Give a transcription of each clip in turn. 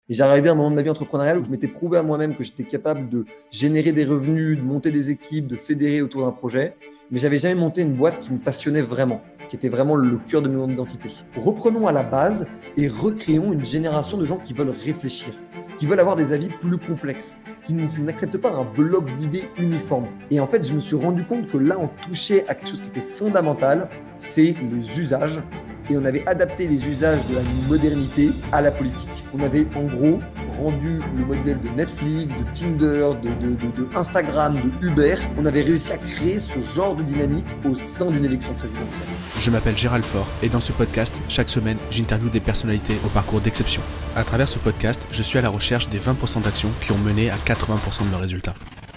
Et j'arrivais à un moment de ma vie entrepreneuriale où je m'étais prouvé à moi-même que j'étais capable de générer des revenus, de monter des équipes, de fédérer autour d'un projet. Mais j'avais jamais monté une boîte qui me passionnait vraiment, qui était vraiment le cœur de mon identité. Reprenons à la base et recréons une génération de gens qui veulent réfléchir, qui veulent avoir des avis plus complexes, qui n'acceptent pas un bloc d'idées uniforme. Et en fait, je me suis rendu compte que là, on touchait à quelque chose qui était fondamental, c'est les usages. Et on avait adapté les usages de la modernité à la politique. On avait en gros rendu le modèle de Netflix, de Tinder, de Instagram, de Uber. On avait réussi à créer ce genre de dynamique au sein d'une élection présidentielle. Je m'appelle Gérald Faure et dans ce podcast, chaque semaine, j'interviewe des personnalités au parcours d'exception. À travers ce podcast, je suis à la recherche des 20% d'actions qui ont mené à 80% de leurs résultats.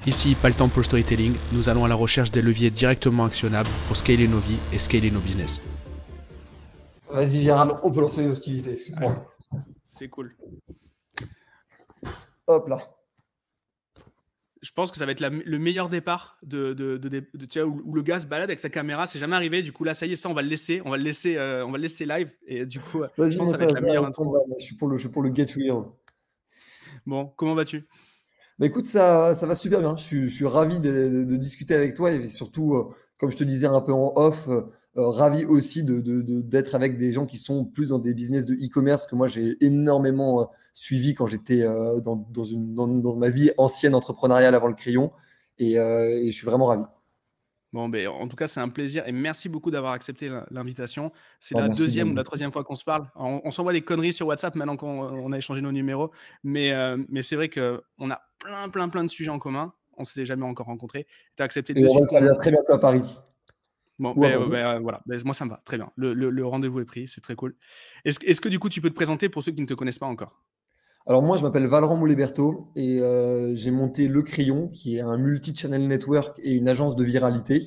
Ici, pas le temps pour le storytelling, nous allons à la recherche des leviers directement actionnables pour scaler nos vies et scaler nos business. Vas-y Gérald, on peut lancer les hostilités, excuse-moi. C'est cool. Hop là. Je pense que ça va être le meilleur départ tu vois, où le gars se balade avec sa caméra. C'est jamais arrivé. Du coup, là, ça y est, ça, on va le laisser live. Et du coup, vas-y, je pense que ça va être la meilleure intro. Je suis pour le get real. Bon, comment vas-tu? Bah écoute, ça va super bien. Je suis ravi de discuter avec toi et surtout, comme je te disais un peu en off, ravi aussi d'être avec des gens qui sont plus dans des business de e-commerce que moi j'ai énormément suivi quand j'étais dans ma vie ancienne entrepreneuriale avant le crayon et je suis vraiment ravi. Bon, ben, en tout cas, c'est un plaisir et merci beaucoup d'avoir accepté l'invitation. C'est Ah, la merci deuxième ou David. la troisième fois qu'on se parle. On s'envoie des conneries sur WhatsApp maintenant qu'on a échangé nos numéros, mais c'est vrai qu'on a plein de sujets en commun. On s'était jamais encore rencontrés. Tu as accepté Et de on va suite. le faire bien très bientôt à Paris. Bon, Ou à Bordeaux. voilà. Moi, ça me va. Très bien. Le rendez-vous est pris. C'est très cool. Est-ce que du coup, tu peux te présenter pour ceux qui ne te connaissent pas encore? Alors moi, je m'appelle Valorant Mouléberto et j'ai monté Le Crayon, qui est un multi-channel network et une agence de viralité.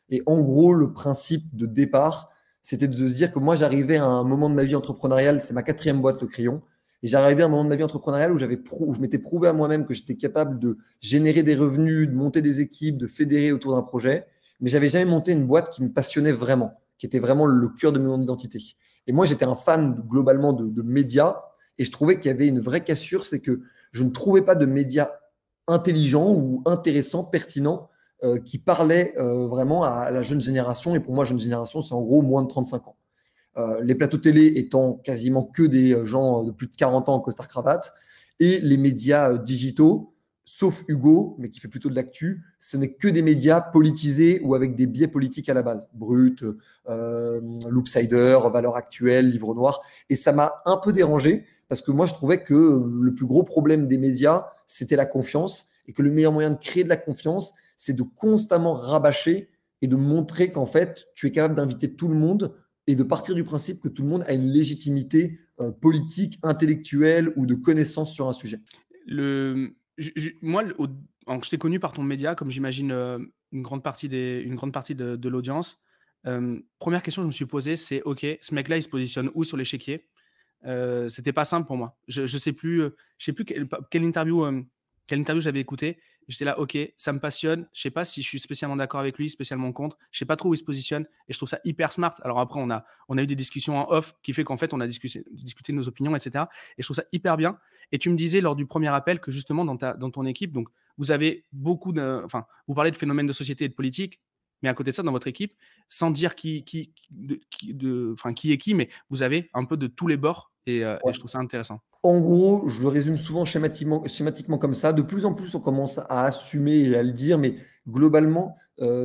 Et en gros, le principe de départ, c'était de se dire que moi, j'arrivais à un moment de ma vie entrepreneuriale, c'est ma 4e boîte, Le Crayon, et j'arrivais à un moment de ma vie entrepreneuriale où où je m'étais prouvé à moi-même que j'étais capable de générer des revenus, de monter des équipes, de fédérer autour d'un projet, mais j'avais jamais monté une boîte qui me passionnait vraiment, qui était vraiment le cœur de mon identité. Et moi, j'étais un fan globalement de médias, et je trouvais qu'il y avait une vraie cassure, c'est que je ne trouvais pas de médias intelligents ou intéressants, pertinents, qui parlaient vraiment à la jeune génération. Et pour moi, jeune génération, c'est en gros moins de 35 ans. Les plateaux télé étant quasiment que des gens de plus de 40 ans en costard-cravate, et les médias digitaux, sauf Hugo, mais qui fait plutôt de l'actu, ce n'est que des médias politisés ou avec des biais politiques à la base. Brut, Loopsider, Valeurs Actuelles, Livre Noir. Et ça m'a un peu dérangé parce que moi, je trouvais que le plus gros problème des médias, c'était la confiance et que le meilleur moyen de créer de la confiance, c'est de constamment rabâcher et de montrer qu'en fait, tu es capable d'inviter tout le monde et de partir du principe que tout le monde a une légitimité politique, intellectuelle ou de connaissance sur un sujet. Moi, je t'ai connu par ton média, comme j'imagine une grande partie de l'audience. Première question que je me suis posée, c'est OK, ce mec-là, il se positionne où sur l'échiquier? C'était pas simple pour moi. Je sais plus quelle interview j'avais écouté. J'étais là, OK, ça me passionne. Je sais pas si je suis spécialement d'accord avec lui, spécialement contre. Je sais pas trop où il se positionne et je trouve ça hyper smart. Alors après, on a eu des discussions en off qui fait qu'en fait, on a discuté de nos opinions, etc. Et je trouve ça hyper bien. Et tu me disais lors du premier appel que justement dans ton équipe, donc vous avez vous parlez de phénomènes de société et de politique, mais à côté de ça, dans votre équipe, sans dire qui est qui, mais vous avez un peu de tous les bords et je trouve ça intéressant. En gros, je le résume souvent schématiquement comme ça. De plus en plus, on commence à assumer et à le dire, mais globalement,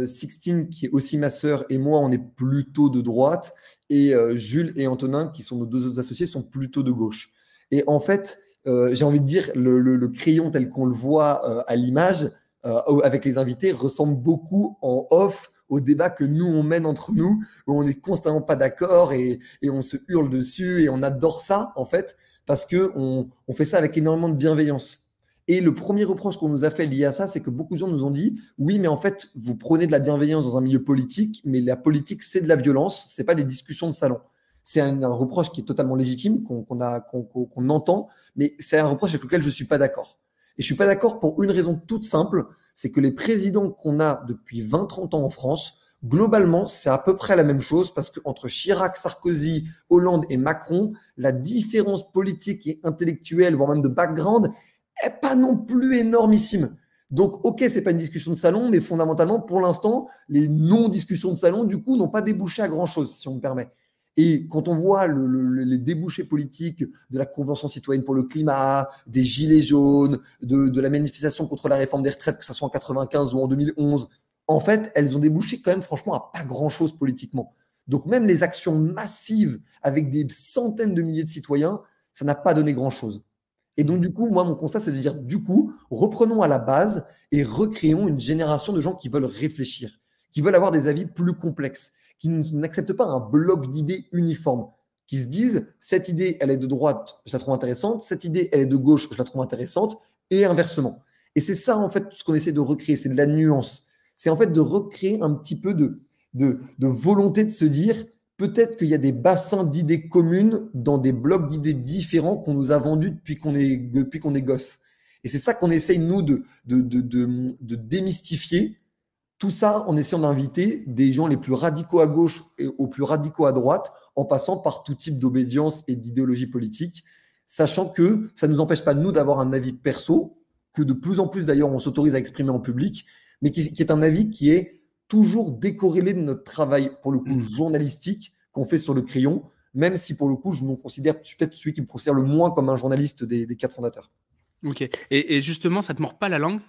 Sixtine, qui est aussi ma sœur, et moi, on est plutôt de droite, et Jules et Antonin, qui sont nos 2 autres associés, sont plutôt de gauche. Et en fait, j'ai envie de dire, le crayon tel qu'on le voit à l'image, avec les invités, ressemble beaucoup en off au débat que nous, on mène entre nous, où on n'est constamment pas d'accord et on se hurle dessus, et on adore ça, en fait, parce qu'on fait ça avec énormément de bienveillance. Et le premier reproche qu'on nous a fait lié à ça, c'est que beaucoup de gens nous ont dit « Oui, mais en fait, vous prenez de la bienveillance dans un milieu politique, mais la politique, c'est de la violence, c'est pas des discussions de salon. » C'est un reproche qui est totalement légitime, qu'on entend, mais c'est un reproche avec lequel je ne suis pas d'accord. Et je ne suis pas d'accord pour une raison toute simple, c'est que les présidents qu'on a depuis 20-30 ans en France Globalement, c'est à peu près la même chose parce qu'entre Chirac, Sarkozy, Hollande et Macron, la différence politique et intellectuelle, voire même de background, est pas non plus énormissime. Donc, ok, c'est pas une discussion de salon, mais fondamentalement, pour l'instant, les non-discussions de salon, du coup, n'ont pas débouché à grand-chose, si on me permet. Et quand on voit les débouchés politiques de la Convention citoyenne pour le climat, des gilets jaunes, de la manifestation contre la réforme des retraites, que ce soit en 95 ou en 2011, en fait, elles ont débouché quand même, franchement, à pas grand-chose politiquement. Donc, même les actions massives avec des centaines de milliers de citoyens, ça n'a pas donné grand-chose. Et donc, du coup, moi, mon constat, c'est de dire, du coup, reprenons à la base et recréons une génération de gens qui veulent réfléchir, qui veulent avoir des avis plus complexes, qui n'acceptent pas un bloc d'idées uniforme, qui se disent, cette idée, elle est de droite, je la trouve intéressante, cette idée, elle est de gauche, je la trouve intéressante, et inversement. Et c'est ça, en fait, ce qu'on essaie de recréer, c'est de la nuance. C'est en fait de recréer un petit peu de volonté de se dire, peut-être qu'il y a des bassins d'idées communes dans des blocs d'idées différents qu'on nous a vendus depuis qu'on est gosse. Et c'est ça qu'on essaye, nous, de démystifier. Tout ça en essayant d'inviter des gens les plus radicaux à gauche et aux plus radicaux à droite, en passant par tout type d'obédience et d'idéologie politique, sachant que ça ne nous empêche pas, nous, d'avoir un avis perso, que de plus en plus, d'ailleurs, on s'autorise à exprimer en public, mais qui est un avis qui est toujours décorrélé de notre travail, pour le coup, journalistique qu'on fait sur le crayon, même si, pour le coup, je suis peut-être celui qui me considère le moins comme un journaliste des 4 fondateurs. Ok. Et justement, ça te mord pas la langue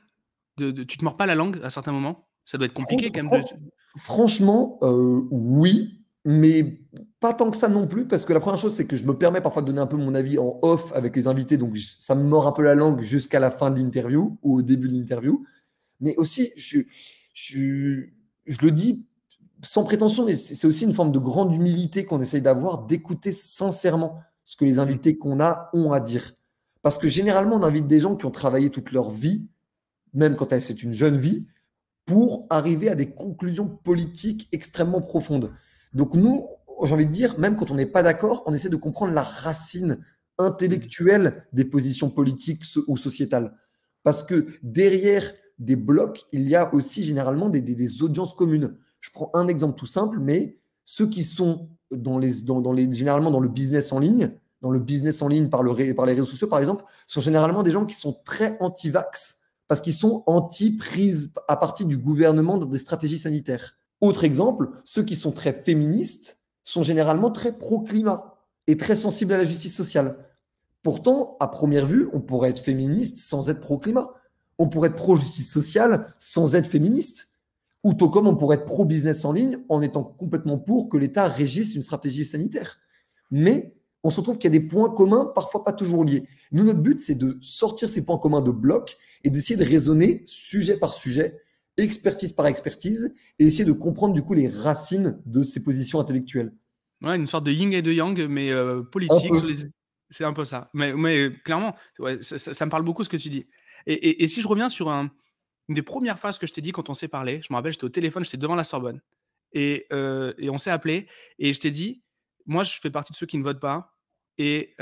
tu te mords pas la langue à certains moments? Ça doit être compliqué quand même de. Franchement, oui, mais pas tant que ça non plus, parce que la première chose, c'est que je me permets parfois de donner un peu mon avis en off avec les invités, donc ça me mord un peu la langue jusqu'à la fin de l'interview ou au début de l'interview. Mais aussi, je le dis sans prétention, mais c'est aussi une forme de grande humilité qu'on essaye d'avoir, d'écouter sincèrement ce que les invités qu'on a ont à dire. Parce que généralement, on invite des gens qui ont travaillé toute leur vie, même quand c'est une jeune vie, pour arriver à des conclusions politiques extrêmement profondes. Donc nous, j'ai envie de dire, même quand on n'est pas d'accord, on essaie de comprendre la racine intellectuelle des positions politiques ou sociétales. Parce que derrière des blocs, il y a aussi généralement des audiences communes. Je prends un exemple tout simple, mais ceux qui sont généralement dans le business en ligne, par les réseaux sociaux par exemple, sont généralement des gens qui sont très anti-vax parce qu'ils sont anti-prise à partir du gouvernement dans des stratégies sanitaires. Autre exemple, ceux qui sont très féministes sont généralement très pro-climat et très sensibles à la justice sociale. Pourtant, à première vue, on pourrait être féministe sans être pro-climat. On pourrait être pro-justice sociale sans être féministe. Ou tout comme on pourrait être pro-business en ligne en étant complètement pour que l'État régisse une stratégie sanitaire. Mais on se retrouve qu'il y a des points communs, parfois pas toujours liés. Nous, notre but, c'est de sortir ces points communs de blocs et d'essayer de raisonner sujet par sujet, expertise par expertise, et essayer de comprendre du coup les racines de ces positions intellectuelles. Ouais, une sorte de yin et de yang, mais politique. C'est un peu ça. Mais clairement, ouais, ça me parle beaucoup ce que tu dis. Et si je reviens sur une des premières phrases que je t'ai dit quand on s'est parlé, je me rappelle, j'étais au téléphone, j'étais devant la Sorbonne. Et on s'est appelé. Et je t'ai dit, moi, je fais partie de ceux qui ne votent pas. Et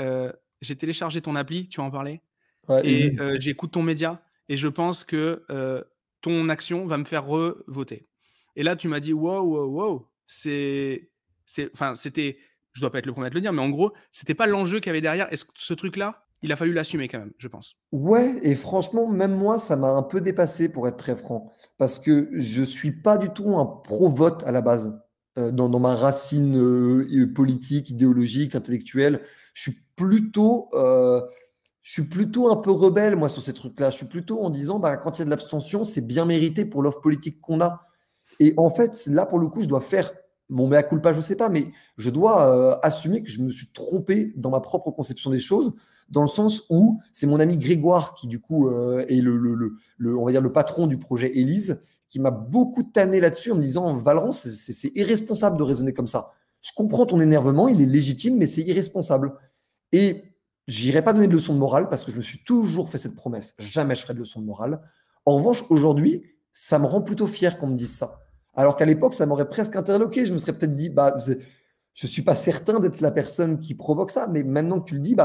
j'ai téléchargé ton appli, tu en parlais. Ouais, Et j'écoute ton média. Et je pense que ton action va me faire revoter. Et là, tu m'as dit, wow, c'était, je dois pas être le premier à te le dire, mais en gros, c'était pas l'enjeu qu'il y avait derrière. Est-ce que ce truc-là, il a fallu l'assumer quand même, je pense. Ouais, et franchement, même moi, ça m'a un peu dépassé pour être très franc, parce que je suis pas du tout un pro-vote à la base, dans ma racine politique, idéologique, intellectuelle. Je suis plutôt un peu rebelle, moi, sur ces trucs-là. Je suis plutôt en disant, bah, quand il y a de l'abstention, c'est bien mérité pour l'offre politique qu'on a. Et en fait, là, pour le coup, je dois faire mon mea culpa, je ne sais pas, mais je dois assumer que je me suis trompé dans ma propre conception des choses, dans le sens où c'est mon ami Grégoire qui, du coup, est on va dire le patron du projet Élise, qui m'a beaucoup tanné là-dessus en me disant, Valran, c'est irresponsable de raisonner comme ça. Je comprends ton énervement, il est légitime, mais c'est irresponsable. Et j'irai pas donner de leçon de morale parce que je me suis toujours fait cette promesse. Jamais je ferai de leçon de morale. En revanche, aujourd'hui, ça me rend plutôt fier qu'on me dise ça. Alors qu'à l'époque, ça m'aurait presque interloqué. Je me serais peut-être dit, bah, je ne suis pas certain d'être la personne qui provoque ça, mais maintenant que tu le dis,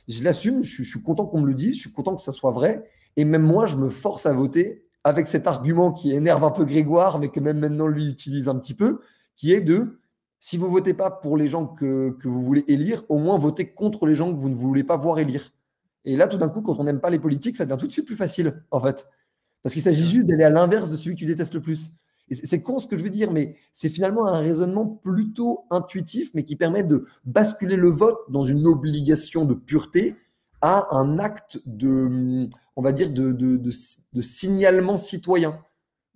je l'assume, je suis content qu'on me le dise, je suis content que ça soit vrai. Et même moi, je me force à voter avec cet argument qui énerve un peu Grégoire, mais que même maintenant lui utilise un petit peu, qui est de si vous votez pas pour les gens que vous voulez élire, au moins votez contre les gens que vous ne voulez pas voir élire. Et là, tout d'un coup, quand on n'aime pas les politiques, ça devient tout de suite plus facile, en fait. Parce qu'il s'agit juste d'aller à l'inverse de celui que tu détestes le plus. Et c'est con ce que je veux dire, mais c'est finalement un raisonnement plutôt intuitif, mais qui permet de basculer le vote dans une obligation de pureté à un acte de, on va dire, de signalement citoyen.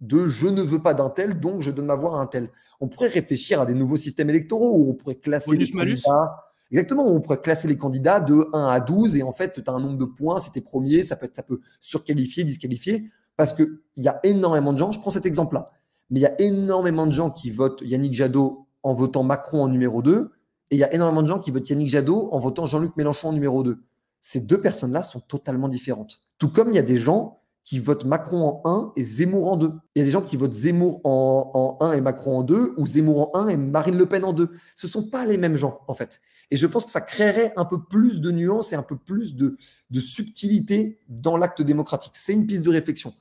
De je ne veux pas d'un tel, donc je donne ma voix à un tel. On pourrait réfléchir à des nouveaux systèmes électoraux où on pourrait classer les Bonus-malus. candidats. Exactement, où on pourrait classer les candidats de 1 à 12 et en fait, tu as un nombre de points. Si tu es premier, ça peut surqualifier, disqualifier. Parce qu'il y a énormément de gens, je prends cet exemple-là, mais il y a énormément de gens qui votent Yannick Jadot en votant Macron en numéro 2 et il y a énormément de gens qui votent Yannick Jadot en votant Jean-Luc Mélenchon en numéro 2. Ces deux personnes-là sont totalement différentes. Tout comme il y a des gens qui votent Macron en 1 et Zemmour en 2. Il y a des gens qui votent Zemmour en 1 et Macron en 2 ou Zemmour en 1 et Marine Le Pen en 2. Ce ne sont pas les mêmes gens, en fait. Et je pense que ça créerait un peu plus de nuances et un peu plus de subtilité dans l'acte démocratique. C'est une piste de réflexion.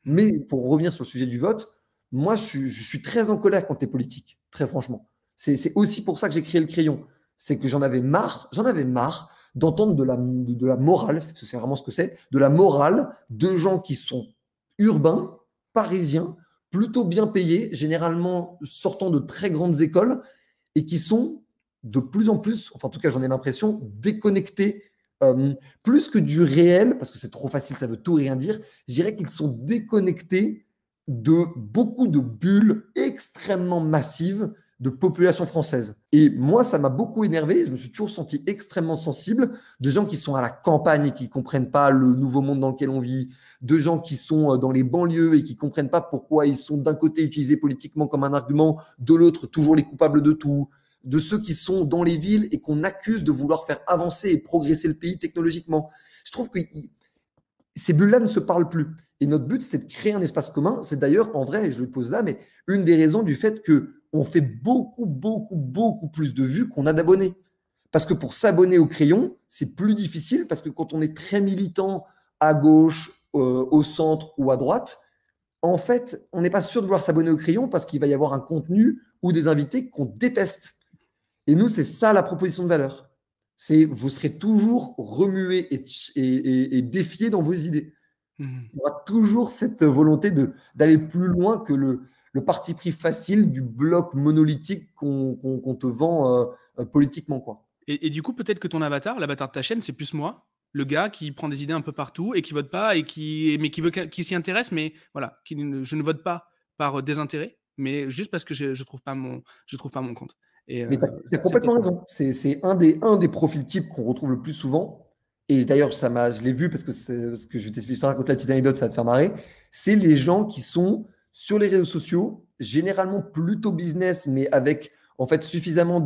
Mais pour revenir sur le sujet du vote, moi, je suis très en colère contre les politiques, très franchement. C'est aussi pour ça que j'ai créé le crayon. C'est que j'en avais marre d'entendre de la morale, c'est vraiment ce que c'est, de la morale de gens qui sont urbains, parisiens, plutôt bien payés, généralement sortant de très grandes écoles, et qui sont de plus en plus, enfin en tout cas j'en ai l'impression, déconnectés, plus que du réel, parce que c'est trop facile, ça veut tout et rien dire, je dirais qu'ils sont déconnectés de beaucoup de bulles extrêmement massives de population française. Et moi, ça m'a beaucoup énervé. Je me suis toujours senti extrêmement sensible de gens qui sont à la campagne et qui ne comprennent pas le nouveau monde dans lequel on vit, de gens qui sont dans les banlieues et qui ne comprennent pas pourquoi ils sont d'un côté utilisés politiquement comme un argument, de l'autre toujours les coupables de tout, de ceux qui sont dans les villes et qu'on accuse de vouloir faire avancer et progresser le pays technologiquement. Je trouve que ces bulles-là ne se parlent plus. Et notre but, c'était de créer un espace commun. C'est d'ailleurs, en vrai, et je le pose là, mais une des raisons du fait qu'on fait beaucoup plus de vues qu'on a d'abonnés. Parce que pour s'abonner au crayon, c'est plus difficile parce que quand on est très militant à gauche, au centre ou à droite, en fait, on n'est pas sûr de vouloir s'abonner au crayon parce qu'il va y avoir un contenu ou des invités qu'on déteste. Et nous, c'est ça la proposition de valeur. C'est vous serez toujours remué et défié dans vos idées. Il y aura toujours cette volonté d'aller plus loin que le parti pris facile du bloc monolithique qu'on te vend politiquement, quoi. Et du coup, peut-être que ton avatar, l'avatar de ta chaîne, c'est plus moi, le gars qui prend des idées un peu partout et qui vote pas et qui s'y intéresse, mais voilà, je ne vote pas par désintérêt, mais juste parce que je trouve pas mon compte. Et, Mais tu as complètement raison. C'est un des profils types qu'on retrouve le plus souvent. Et d'ailleurs, je l'ai vu parce que je vais te raconter la petite anecdote, ça va te faire marrer. C'est les gens qui sont sur les réseaux sociaux, généralement plutôt business, mais avec en fait suffisamment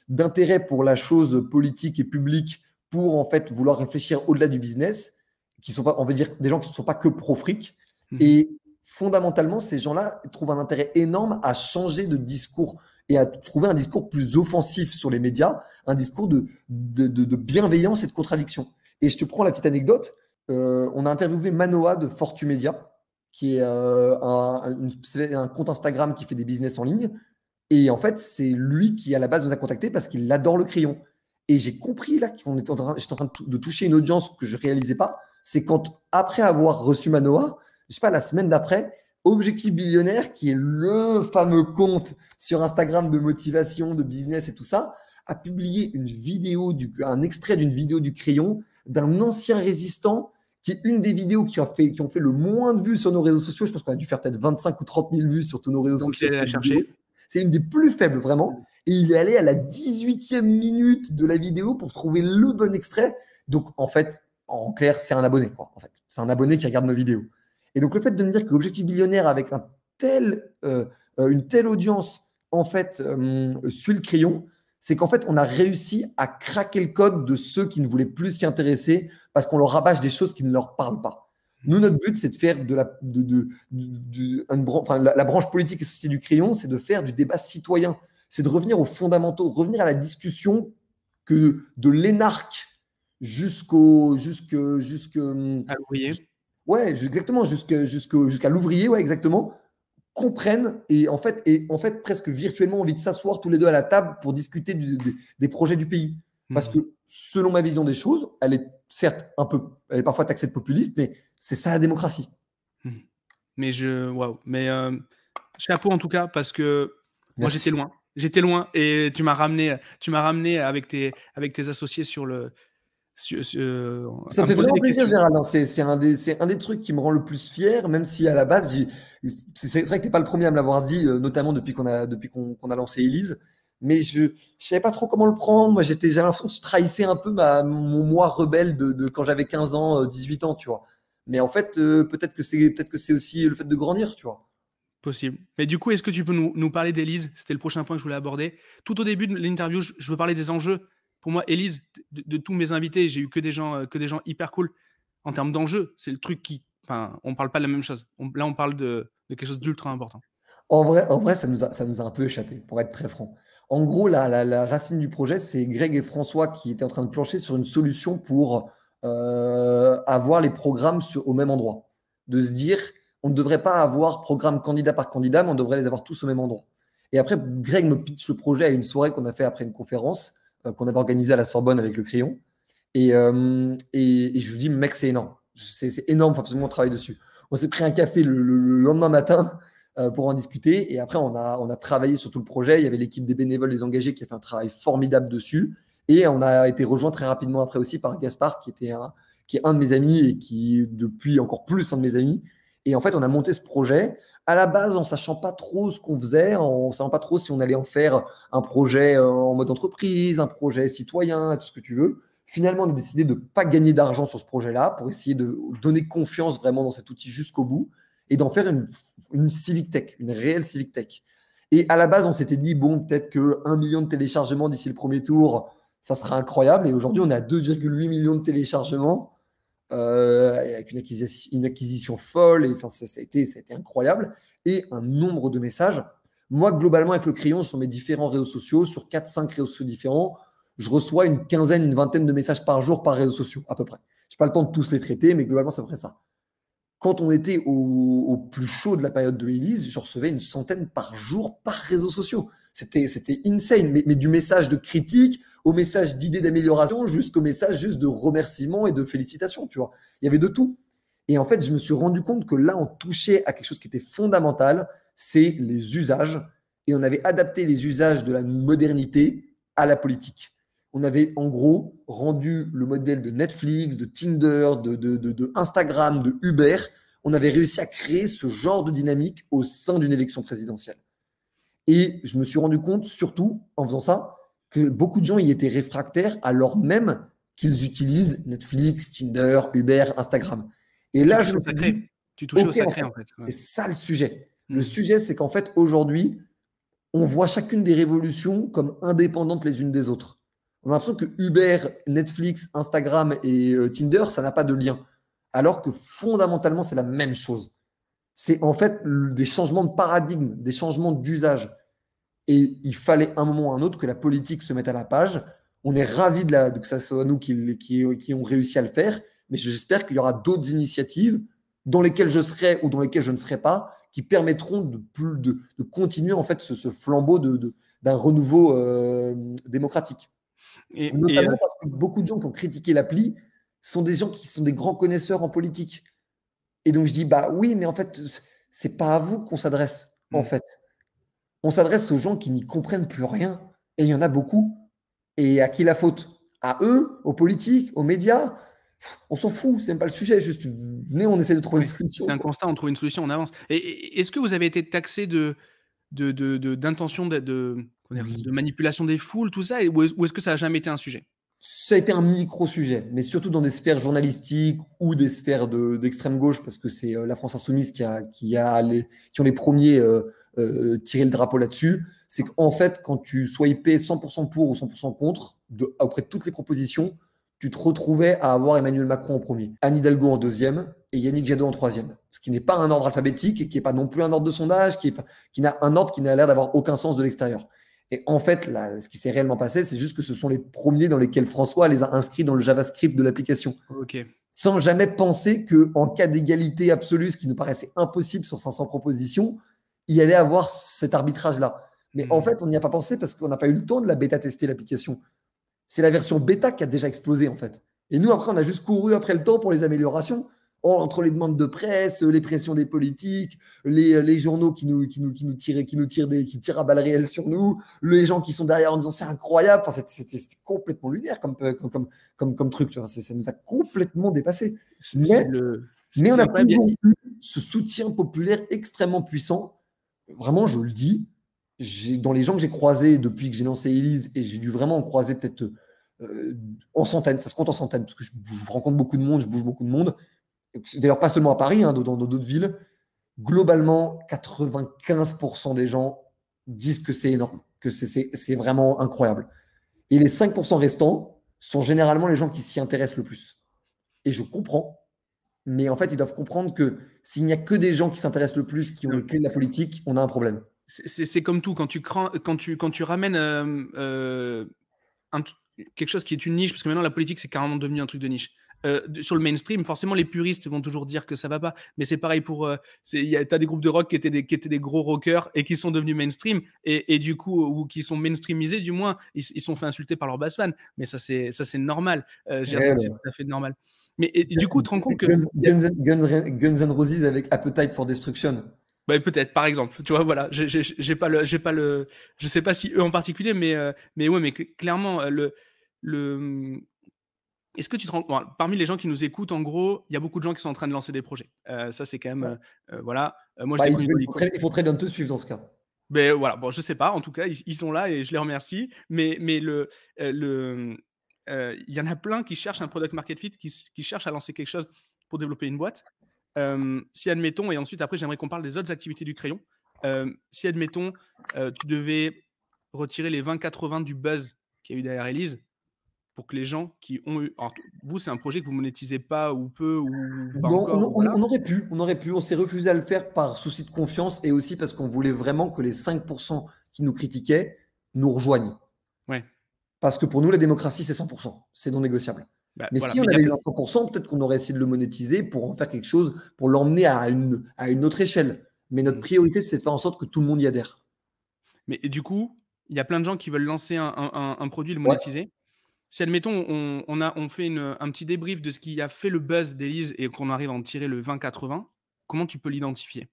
d'intérêt pour la chose politique et publique pour en fait vouloir réfléchir au-delà du business, qui sont pas, on va dire, des gens qui ne sont pas que pro-fric. Et fondamentalement, ces gens-là trouvent un intérêt énorme à changer de discours et à trouver un discours plus offensif sur les médias, un discours de bienveillance et de contradiction. Et je te prends la petite anecdote. On a interviewé Manoa de Fortu Media, qui est un compte Instagram qui fait des business en ligne. Et en fait, c'est lui qui, à la base, nous a contactés parce qu'il adore le crayon. Et j'ai compris là j'étais en train de toucher une audience que je ne réalisais pas. C'est quand, après avoir reçu Manoa, je ne sais pas, la semaine d'après, Objectif Billionnaire, qui est le fameux compte sur Instagram de motivation, de business et tout ça, a publié un extrait d'une vidéo du crayon d'un ancien résistant qui est une des vidéos qui ont fait le moins de vues sur nos réseaux sociaux. Je pense qu'on a dû faire peut-être 25 ou 30 000 vues sur tous nos réseaux sociaux. Donc, la chercher. C'est une des plus faibles, vraiment. Et il est allé à la 18e minute de la vidéo pour trouver le bon extrait. Donc, en fait, en clair, c'est un abonné, quoi. En fait, c'est un abonné qui regarde nos vidéos. Et donc, le fait de me dire qu'Objectif Billionnaire, avec une telle audience, en fait, suit le crayon, c'est qu'en fait, on a réussi à craquer le code de ceux qui ne voulaient plus s'y intéresser parce qu'on leur rabâche des choses qui ne leur parlent pas. Nous, notre but, c'est de faire la branche politique et société du crayon, c'est de faire du débat citoyen. C'est de revenir aux fondamentaux, revenir à la discussion que de l'énarque jusqu'à l'ouvrier. ouais, exactement, jusqu'à l'ouvrier, ouais, exactement, comprennent et en fait presque virtuellement envie de s'asseoir tous les deux à la table pour discuter des projets du pays. Parce que selon ma vision des choses, elle est certes elle est parfois taxée de populiste, mais c'est ça la démocratie. Mais waouh. Mais chapeau en tout cas, parce que moi j'étais Merci. loin. J'étais loin et tu m'as ramené avec tes associés Ça me à me fait poser vraiment des plaisir, questions. Gérald, hein. C'est un des trucs qui me rend le plus fier, même si à la base, c'est vrai que tu n'es pas le premier à me l'avoir dit, notamment depuis qu'on a lancé Elise. Mais je ne savais pas trop comment le prendre. Moi, j'avais l'impression que je trahissais un peu mon moi rebelle de quand j'avais 15 ans, 18 ans, tu vois. Mais en fait, peut-être que c'est aussi le fait de grandir, tu vois. Possible. Mais du coup, est-ce que tu peux nous parler d'Élise? C'était le prochain point que je voulais aborder. Tout au début de l'interview, je veux parler des enjeux. Pour moi, Élise, de tous mes invités, j'ai eu que des gens hyper cool. En termes d'enjeux, c'est le truc qui. Enfin, on parle pas de la même chose. Là, on parle de quelque chose d'ultra important. En vrai, ça nous a un peu échappé, pour être très franc. En gros, la racine du projet, c'est Greg et François qui étaient en train de plancher sur une solution pour avoir les programmes au même endroit. De se dire, on ne devrait pas avoir programme candidat par candidat, mais on devrait les avoir tous au même endroit. Et après, Greg me pitch le projet à une soirée qu'on a fait après une conférence qu'on avait organisée à la Sorbonne avec le crayon. Et je lui dis, mec, c'est énorme. C'est énorme, il faut absolument travailler dessus. On s'est pris un café le lendemain matin pour en discuter. Et après, on a travaillé sur tout le projet. Il y avait l'équipe des bénévoles, des engagés qui a fait un travail formidable dessus. Et on a été rejoint très rapidement après aussi par Gaspard, qui est un de mes amis et qui est depuis encore plus un de mes amis. Et en fait, on a monté ce projet à la base en sachant pas trop ce qu'on faisait, en sachant pas trop si on allait en faire un projet en mode entreprise, un projet citoyen, tout ce que tu veux. Finalement, on a décidé de ne pas gagner d'argent sur ce projet-là pour essayer de donner confiance vraiment dans cet outil jusqu'au bout et d'en faire une civic tech, une réelle civic tech. Et à la base, on s'était dit, bon, peut-être que 1 million de téléchargements d'ici le premier tour, ça sera incroyable. Et aujourd'hui, on est à 2,8 millions de téléchargements avec une acquisition folle. Et, enfin, ça a été incroyable. Et un nombre de messages. Moi, globalement, avec le crayon, sur mes différents réseaux sociaux, sur 4-5 réseaux sociaux différents, je reçois une quinzaine, une vingtaine de messages par jour par réseaux sociaux, à peu près. Je n'ai pas le temps de tous les traiter, mais globalement, c'est à peu près ça. Quand on était au plus chaud de la période de Elise, je recevais une centaine par jour par réseaux sociaux. C'était insane, mais du message de critique au message d'idées d'amélioration jusqu'au message juste de remerciements et de félicitations, tu vois. Il y avait de tout. Et en fait, je me suis rendu compte que là, on touchait à quelque chose qui était fondamental, c'est les usages. Et on avait adapté les usages de la modernité à la politique. On avait en gros rendu le modèle de Netflix, de Tinder, de Instagram, de Uber. On avait réussi à créer ce genre de dynamique au sein d'une élection présidentielle. Et je me suis rendu compte, surtout en faisant ça, que beaucoup de gens y étaient réfractaires alors même qu'ils utilisent Netflix, Tinder, Uber, Instagram. Et Tu là, je touchais me au suis dit, sacré. Tu touchais au OK, en sacré, fait, en fait. Ouais. c'est ça le sujet. Le Hmm. sujet, c'est qu'en fait, aujourd'hui, on voit chacune des révolutions comme indépendantes les unes des autres. On a l'impression que Uber, Netflix, Instagram et Tinder, ça n'a pas de lien. Alors que fondamentalement, c'est la même chose. C'est en fait des changements de paradigme, des changements d'usage. Et il fallait un moment ou un autre que la politique se mette à la page. On est ravis que ça soit nous qui ont réussi à le faire, mais j'espère qu'il y aura d'autres initiatives dans lesquelles je serai ou dans lesquelles je ne serai pas, qui permettront de continuer en fait ce flambeau d'un renouveau démocratique. Et Notamment parce que beaucoup de gens qui ont critiqué l'appli sont des gens qui sont des grands connaisseurs en politique. Et donc je dis, bah oui, mais en fait, c'est pas à vous qu'on s'adresse, en fait. On s'adresse aux gens qui n'y comprennent plus rien. Et il y en a beaucoup. Et à qui la faute? À eux, aux politiques, aux médias? On s'en fout, c'est même pas le sujet. Juste, venez, on essaie de trouver une oui, solution, c'est un quoi. constat, on trouve une solution, on avance. Et est-ce que vous avez été taxé d'intention comment dire, de Oui. manipulation des foules, tout ça, ou est-ce que ça n'a jamais été un sujet? Ça a été un micro-sujet, mais surtout dans des sphères journalistiques ou des sphères d'extrême gauche, parce que c'est la France Insoumise qui ont les premiers tiré le drapeau là-dessus. C'est qu'en fait, quand tu swipais 100% pour ou 100% contre, auprès de toutes les propositions, tu te retrouvais à avoir Emmanuel Macron en premier, Anne Hidalgo en deuxième et Yannick Jadot en troisième. Ce qui n'est pas un ordre alphabétique et qui n'est pas non plus un ordre de sondage, qui n'a un ordre qui n'a l'air d'avoir aucun sens de l'extérieur. Et en fait, là, ce qui s'est réellement passé, c'est juste que ce sont les premiers dans lesquels François les a inscrits dans le JavaScript de l'application. Ok. sans jamais penser qu'en cas d'égalité absolue, ce qui nous paraissait impossible sur 500 propositions, il allait avoir cet arbitrage-là. Mais en fait, on n'y a pas pensé parce qu'on n'a pas eu le temps de la bêta-tester l'application. C'est la version bêta qui a déjà explosé, en fait. Et nous, après, on a juste couru après le temps pour les améliorations. Entre les demandes de presse, les pressions des politiques, les journaux qui tirent à balles réelles sur nous, les gens qui sont derrière en disant c'est incroyable. Enfin, c'était complètement lunaire comme truc. Tu vois. Ça nous a complètement dépassé. Mais on a toujours eu ce soutien populaire extrêmement puissant. Vraiment, je le dis, dans les gens que j'ai croisés depuis que j'ai lancé Elise, et j'ai dû vraiment en croiser peut-être en centaines, ça se compte en centaines, parce que je rencontre beaucoup de monde, je bouge beaucoup de monde. D'ailleurs, pas seulement à Paris, hein, dans d'autres villes. Globalement, 95% des gens disent que c'est énorme, que c'est vraiment incroyable. Et les 5% restants sont généralement les gens qui s'y intéressent le plus. Et je comprends, mais en fait, ils doivent comprendre que s'il n'y a que des gens qui s'intéressent le plus, qui ont les clés de la politique, on a un problème. C'est comme tout, quand tu ramènes quelque chose qui est une niche, parce que maintenant la politique c'est carrément devenu un truc de niche. Sur le mainstream, forcément les puristes vont toujours dire que ça va pas, mais c'est pareil pour t'as des groupes de rock qui étaient des gros rockers et qui sont devenus mainstream et du coup ou qui sont mainstreamisés du moins, ils sont fait insulter par leurs bass fans, mais ça c'est normal, c'est tout à fait normal. Mais du coup tu te rends compte que Guns N' Roses avec Appetite for Destruction. Bah, peut-être, par exemple, tu vois, voilà, j'ai pas le, je sais pas si eux en particulier, mais ouais, mais clairement, est-ce que tu te rends compte, parmi les gens qui nous écoutent, en gros, il y a beaucoup de gens qui sont en train de lancer des projets. Ça, c'est quand même, voilà. Moi, il faut très bien te suivre dans ce cas. Mais voilà, bon, je sais pas. En tout cas, ils sont là et je les remercie. Mais il y en a plein qui cherchent un product market fit, qui cherchent à lancer quelque chose pour développer une boîte. Si admettons, et ensuite après j'aimerais qu'on parle des autres activités du crayon, si admettons tu devais retirer les 20-80 du buzz qu'il y a eu derrière Elise pour que les gens qui ont eu... Alors, vous, c'est un projet que vous monétisez pas ou peu ou pas non, encore. on aurait pu, on s'est refusé à le faire par souci de confiance et aussi parce qu'on voulait vraiment que les 5% qui nous critiquaient nous rejoignent. Ouais. Parce que pour nous, la démocratie, c'est 100%, c'est non négociable. Bah, mais voilà, si on avait eu un 100%, peut-être qu'on aurait essayé de le monétiser pour en faire quelque chose, pour l'emmener à une autre échelle. Mais notre priorité, c'est de faire en sorte que tout le monde y adhère. Mais du coup, il y a plein de gens qui veulent lancer un produit et le monétiser. Ouais. Si, admettons, on fait un petit débrief de ce qui a fait le buzz d'Elise et qu'on arrive à en tirer le 20-80, comment tu peux l'identifier?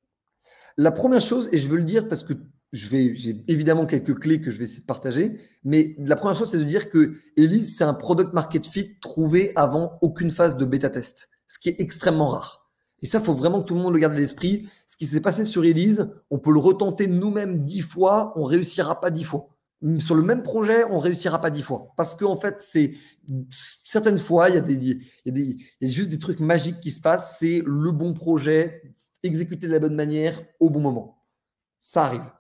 La première chose, et je veux le dire parce que j'ai évidemment quelques clés que je vais essayer de partager, mais la première chose, c'est de dire que Elise, c'est un product market fit trouvé avant aucune phase de bêta test, ce qui est extrêmement rare. Et ça, il faut vraiment que tout le monde le garde à l'esprit. Ce qui s'est passé sur Elise, on peut le retenter nous-mêmes 10 fois, on ne réussira pas 10 fois. Sur le même projet, on ne réussira pas 10 fois. Parce qu'en fait, certaines fois, il y a juste des trucs magiques qui se passent. C'est le bon projet, exécuté de la bonne manière, au bon moment. Ça arrive.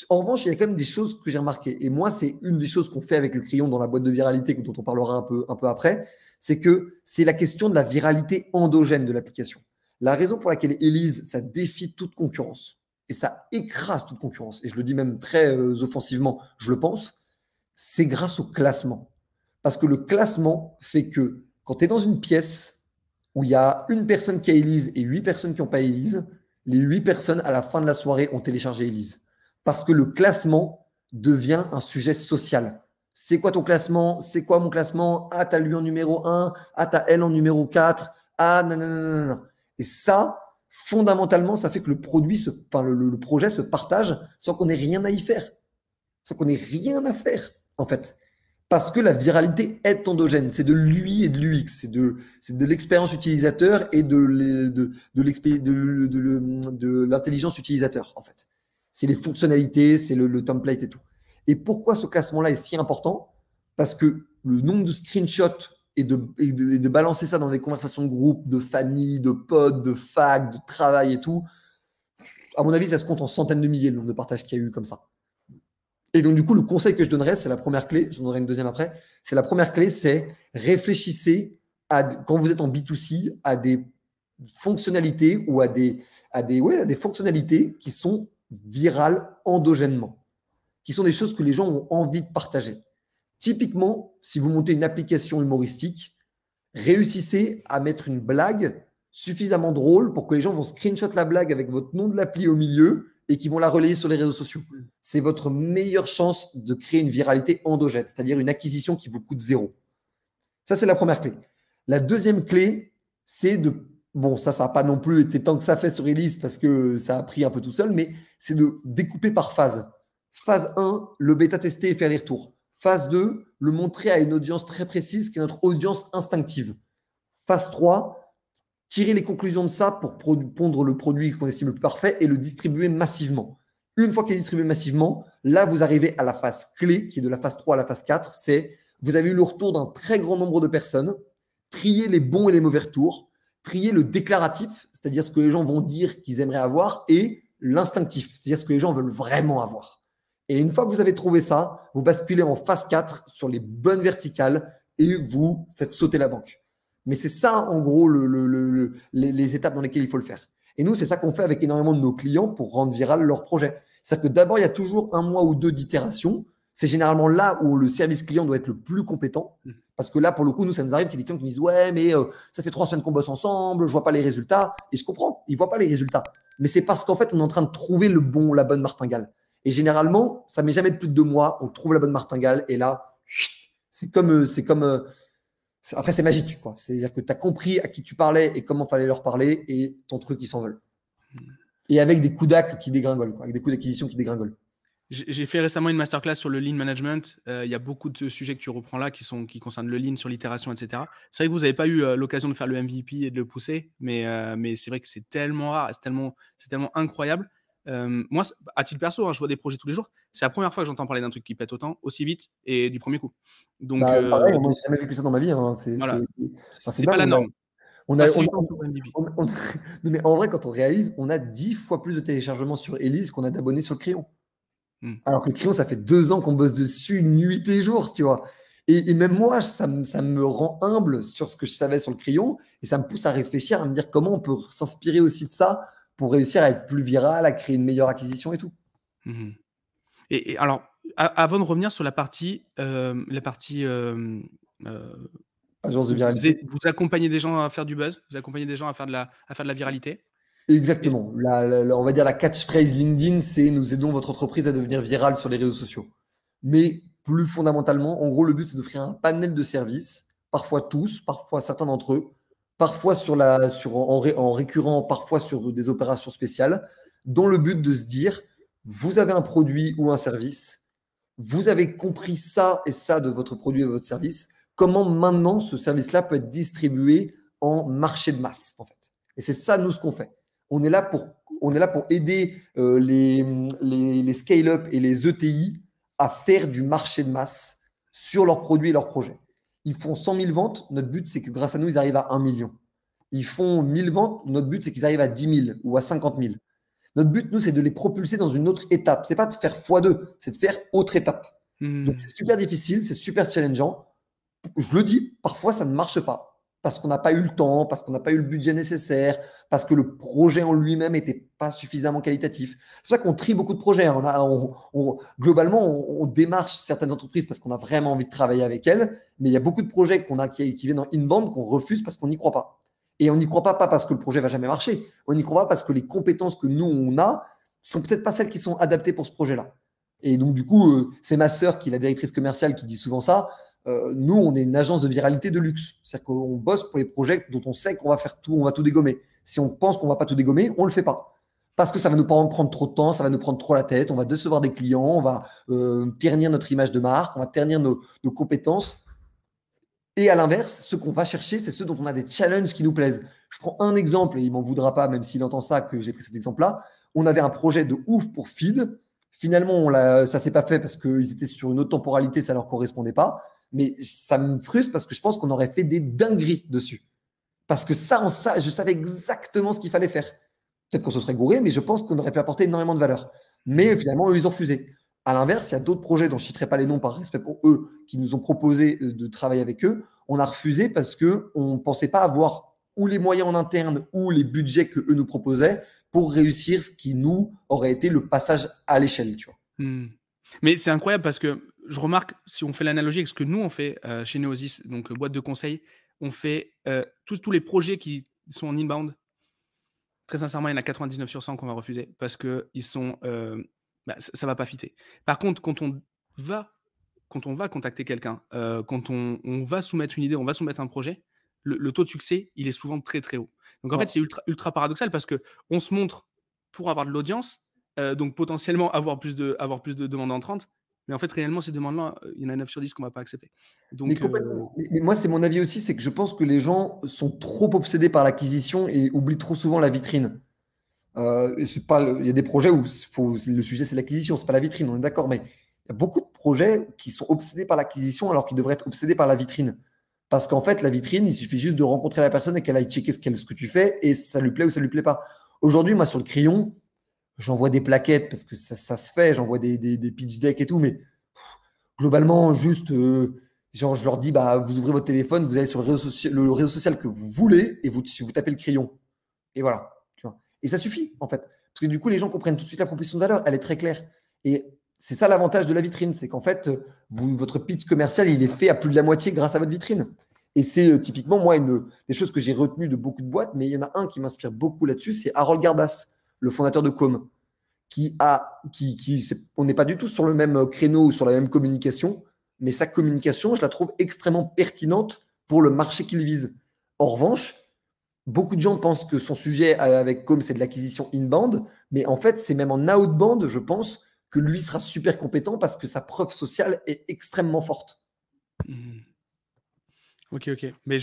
En revanche, il y a quand même des choses que j'ai remarquées. Et moi, c'est une des choses qu'on fait avec le crayon dans la boîte de viralité, dont on parlera un peu après, c'est que c'est la question de la viralité endogène de l'application. La raison pour laquelle Elise, ça défie toute concurrence et ça écrase toute concurrence, et je le dis même très offensivement, je le pense, c'est grâce au classement. Parce que le classement fait que quand tu es dans une pièce où il y a une personne qui a Elise et 8 personnes qui n'ont pas Elise, les 8 personnes à la fin de la soirée ont téléchargé Elise. Parce que le classement devient un sujet social. C'est quoi ton classement? C'est quoi mon classement? Ah, t'as lui en numéro 1. Ah, t'as elle en numéro 4. Ah, nanana. Et ça, fondamentalement, ça fait que le projet se partage sans qu'on ait rien à y faire. Sans qu'on ait rien à faire, en fait. Parce que la viralité est endogène. C'est de l'UI et de l'UX. C'est de l'expérience utilisateur et de l'intelligence utilisateur, en fait. C'est les fonctionnalités, c'est le template et tout. Et pourquoi ce classement-là est si important? Parce que le nombre de screenshots et de balancer ça dans des conversations de groupe, de famille, de potes, de fac, de travail et tout, à mon avis, ça se compte en centaines de milliers le nombre de partages qu'il y a eu comme ça. Et donc, du coup, le conseil que je donnerais, c'est la première clé, j'en donnerai une deuxième après, c'est la première clé, c'est réfléchissez quand vous êtes en B2C à des fonctionnalités ou à des fonctionnalités qui sont virales endogènement, qui sont des choses que les gens ont envie de partager. Typiquement, si vous montez une application humoristique, Réussissez à mettre une blague suffisamment drôle pour que les gens vont screenshot la blague avec votre nom de l'appli au milieu et qui vont la relayer sur les réseaux sociaux. C'est votre meilleure chance de créer une viralité endogène, c'est-à-dire une acquisition qui vous coûte zéro. Ça, c'est la première clé. La deuxième clé, c'est de... Bon, ça n'a pas non plus été tant que ça fait sur Elise parce que ça a pris un peu tout seul, mais c'est de découper par phase. Phase 1, le bêta tester et faire les retours. Phase 2, le montrer à une audience très précise qui est notre audience instinctive. Phase 3, tirer les conclusions de ça pour pondre le produit qu'on estime le plus parfait et le distribuer massivement. Une fois qu'il est distribué massivement, là, vous arrivez à la phase clé, qui est de la phase 3 à la phase 4, c'est vous avez eu le retour d'un très grand nombre de personnes, trier les bons et les mauvais retours, trier le déclaratif, c'est-à-dire ce que les gens vont dire qu'ils aimeraient avoir, et l'instinctif, c'est-à-dire ce que les gens veulent vraiment avoir. Et une fois que vous avez trouvé ça, vous basculez en phase 4 sur les bonnes verticales et vous faites sauter la banque. Mais c'est ça, en gros, les étapes dans lesquelles il faut le faire. Et nous, c'est ça qu'on fait avec énormément de nos clients pour rendre viral leur projet. C'est-à-dire que d'abord, il y a toujours 1 mois ou 2 d'itération. C'est généralement là où le service client doit être le plus compétent. Parce que là, pour le coup, nous, ça nous arrive qu'il y ait des clients qui nous disent « Ouais, mais ça fait 3 semaines qu'on bosse ensemble, je vois pas les résultats. » Et je comprends, ils voient pas les résultats. Mais c'est parce qu'en fait, on est en train de trouver la bonne martingale. Et généralement, ça met jamais de plus de 2 mois, on trouve la bonne martingale et là, c'est comme après, c'est magique, quoi. C'est-à-dire que tu as compris à qui tu parlais et comment fallait leur parler et ton truc, ils s'envole. Et avec des coups d'acc qui dégringolent, quoi, avec des coups d'acquisition qui dégringolent. J'ai fait récemment une masterclass sur le lean management. Il y a beaucoup de sujets que tu reprends là qui concernent le lean sur l'itération, etc. C'est vrai que vous n'avez pas eu l'occasion de faire le MVP et de le pousser, mais c'est vrai que c'est tellement rare, c'est tellement incroyable. Moi, à titre perso, je vois des projets tous les jours. C'est la première fois que j'entends parler d'un truc qui pète autant, aussi vite et du premier coup. Donc, pareil, moi, j'ai jamais vécu ça dans ma vie. Hein. voilà. C'est C'est pas la norme. Mais en vrai, quand on réalise, on a 10 fois plus de téléchargements sur Elise qu'on a d'abonnés sur le crayon. Alors que le crayon, ça fait 2 ans qu'on bosse dessus nuit et jour, tu vois. Et même moi, ça me rend humble sur ce que je savais sur le crayon et ça me pousse à réfléchir, à me dire comment on peut s'inspirer aussi de ça pour réussir à être plus viral, à créer une meilleure acquisition et tout. Et alors, avant de revenir sur la partie agence de viralité. Vous accompagnez des gens à faire du buzz, vous accompagnez des gens à faire de la viralité. Exactement. On va dire la catchphrase LinkedIn, c'est nous aidons votre entreprise à devenir virale sur les réseaux sociaux. Mais plus fondamentalement, en gros, le but, c'est d'offrir un panel de services, parfois tous, parfois certains d'entre eux, parfois en récurrent, parfois sur des opérations spéciales, dans le but de se dire, vous avez un produit ou un service, vous avez compris ça et ça de votre produit et de votre service, comment maintenant ce service-là peut être distribué en marché de masse, en fait. Et c'est ça, nous, ce qu'on fait. On est là pour aider les scale-up et les ETI à faire du marché de masse sur leurs produits et leurs projets. Ils font 100 000 ventes. Notre but, c'est que grâce à nous, ils arrivent à 1 million. Ils font 1000 ventes. Notre but, c'est qu'ils arrivent à 10 000 ou à 50 000. Notre but, nous, c'est de les propulser dans une autre étape. Ce n'est pas de faire x2, c'est de faire autre étape. Donc, c'est super difficile, c'est super challengeant. Je le dis, parfois, ça ne marche pas. Parce qu'on n'a pas eu le temps, parce qu'on n'a pas eu le budget nécessaire, parce que le projet en lui-même n'était pas suffisamment qualitatif. C'est pour ça qu'on trie beaucoup de projets. Globalement, on démarche certaines entreprises parce qu'on a vraiment envie de travailler avec elles, mais il y a beaucoup de projets qui viennent en inbound qu'on refuse parce qu'on n'y croit pas. Et on n'y croit pas parce que le projet ne va jamais marcher. On n'y croit pas parce que les compétences que nous, on a, sont peut-être pas celles qui sont adaptées pour ce projet-là. Et donc, du coup, c'est ma sœur, qui est la directrice commerciale, qui dit souvent ça. Nous, on est une agence de viralité de luxe. C'est-à-dire qu'on bosse pour les projets dont on sait qu'on va faire tout, on va tout dégommer. Si on pense qu'on ne va pas tout dégommer, on ne le fait pas. Parce que ça va nous prendre trop de temps, ça va nous prendre trop la tête, on va décevoir des clients, on va ternir notre image de marque, on va ternir nos compétences. Et à l'inverse, ce qu'on va chercher, c'est ceux dont on a des challenges qui nous plaisent. Je prends un exemple, et il ne m'en voudra pas, même s'il entend ça, que j'ai pris cet exemple-là. On avait un projet de ouf pour Feed. Finalement, ça ne s'est pas fait parce qu'ils étaient sur une autre temporalité, ça ne leur correspondait pas. Mais ça me frustre parce que je pense qu'on aurait fait des dingueries dessus. Parce que ça, je savais exactement ce qu'il fallait faire. Peut-être qu'on se serait gouré, mais je pense qu'on aurait pu apporter énormément de valeur. Mais finalement, eux, ils ont refusé. À l'inverse, il y a d'autres projets dont je ne citerai pas les noms par respect pour eux, qui nous ont proposé de travailler avec eux. On a refusé parce qu'on ne pensait pas avoir ou les moyens en interne ou les budgets que eux nous proposaient pour réussir ce qui nous aurait été le passage à l'échelle. Tu vois. Mais c'est incroyable parce que je remarque, si on fait l'analogie avec ce que nous on fait chez Neosis, donc boîte de conseil, on fait tous les projets qui sont en inbound. Très sincèrement, il y en a 99 sur 100 qu'on va refuser parce que ils sont, ça va pas fitter. Par contre, va quand on va contacter quelqu'un, quand on va soumettre une idée, on va soumettre un projet, le taux de succès, il est souvent très, très haut. Donc en fait, Ouais. c'est ultra paradoxal parce qu'on se montre pour avoir de l'audience, donc potentiellement avoir plus de demandes entrantes, mais en fait, réellement, ces demandes-là, il y en a 9 sur 10 qu'on va pas accepter. Mais Donc complètement. Mais moi, c'est mon avis aussi, c'est que je pense que les gens sont trop obsédés par l'acquisition et oublient trop souvent la vitrine. Et c'est pas, il y a des projets où le sujet c'est l'acquisition, c'est pas la vitrine, on est d'accord, mais il y a beaucoup de projets qui sont obsédés par l'acquisition alors qu'ils devraient être obsédés par la vitrine. Parce qu'en fait, la vitrine, il suffit juste de rencontrer la personne et qu'elle aille checker ce que tu fais et ça lui plaît ou ça lui plaît pas. Aujourd'hui, moi, sur le crayon, j'envoie des plaquettes parce que ça se fait, j'envoie des pitch decks et tout, mais globalement, juste, genre, je leur dis, bah, vous ouvrez votre téléphone, vous allez sur le réseau social que vous voulez et vous tapez le crayon. Et voilà. Tu vois. Et ça suffit, en fait. Parce que du coup, les gens comprennent tout de suite la proposition de valeur. Elle est très claire. Et c'est ça l'avantage de la vitrine. C'est qu'en fait, votre pitch commercial, il est fait à plus de la moitié grâce à votre vitrine. Et c'est typiquement, moi, des choses que j'ai retenues de beaucoup de boîtes, mais il y en a un qui m'inspire beaucoup là-dessus, c'est Harold Gardas, le fondateur de Com, on n'est pas du tout sur le même créneau ou sur la même communication, mais sa communication, je la trouve extrêmement pertinente pour le marché qu'il vise. En revanche, beaucoup de gens pensent que son sujet avec Com, c'est de l'acquisition inbound, mais en fait, c'est même en outbound, je pense, que lui sera super compétent parce que sa preuve sociale est extrêmement forte. OK, OK. Mais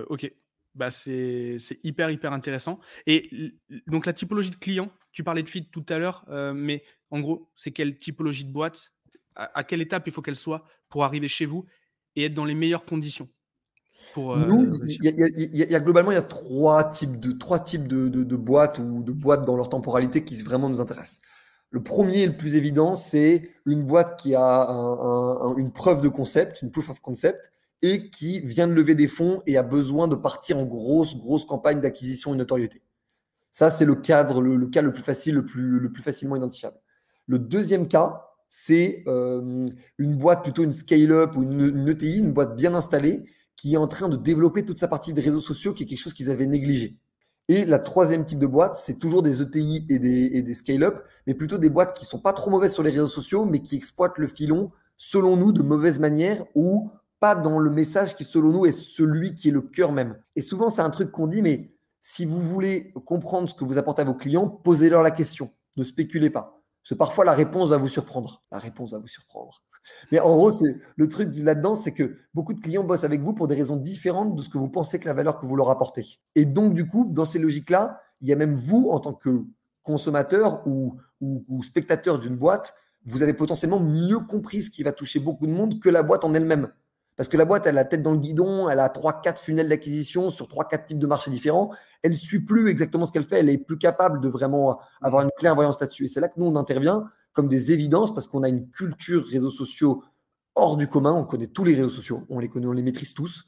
OK. Bah, c'est hyper intéressant et donc la typologie de clients, tu parlais de feed tout à l'heure, mais en gros, c'est quelle typologie de boîte? À quelle étape il faut qu'elle soit pour arriver chez vous et être dans les meilleures conditions pour, Nous, réussir? globalement, il y a trois types de boîtes ou de boîtes dans leur temporalité qui vraiment nous intéressent. Le premier et le plus évident, c'est une boîte qui a une preuve de concept, une proof of concept, et qui vient de lever des fonds et a besoin de partir en grosse campagne d'acquisition et notoriété. Ça, c'est le cadre, le cas le plus facile, le plus facilement identifiable. Le deuxième cas, c'est une boîte, plutôt une scale-up ou une ETI, une boîte bien installée, qui est en train de développer toute sa partie des réseaux sociaux, qui est quelque chose qu'ils avaient négligé. Et la troisième type de boîte, c'est toujours des ETI et des scale-up, mais plutôt des boîtes qui sont pas trop mauvaises sur les réseaux sociaux, mais qui exploitent le filon, selon nous, de mauvaise manière ou pas dans le message qui, selon nous, est celui qui est le cœur même. Et souvent, c'est un truc qu'on dit, mais si vous voulez comprendre ce que vous apportez à vos clients, posez-leur la question. Ne spéculez pas. Parce que parfois, la réponse va vous surprendre. La réponse va vous surprendre. Mais en gros, le truc là-dedans, c'est que beaucoup de clients bossent avec vous pour des raisons différentes de ce que vous pensez que la valeur que vous leur apportez. Et donc, du coup, dans ces logiques-là, il y a même vous, en tant que consommateur ou spectateur d'une boîte, vous avez potentiellement mieux compris ce qui va toucher beaucoup de monde que la boîte en elle-même. Parce que la boîte, elle a la tête dans le guidon, elle a 3-4 funnels d'acquisition sur 3-4 types de marchés différents. Elle ne suit plus exactement ce qu'elle fait, elle est plus capable de vraiment avoir une clairvoyance là-dessus. Et c'est là que nous, on intervient comme des évidences parce qu'on a une culture réseaux sociaux hors du commun. On connaît tous les réseaux sociaux, on les connaît, on les maîtrise tous.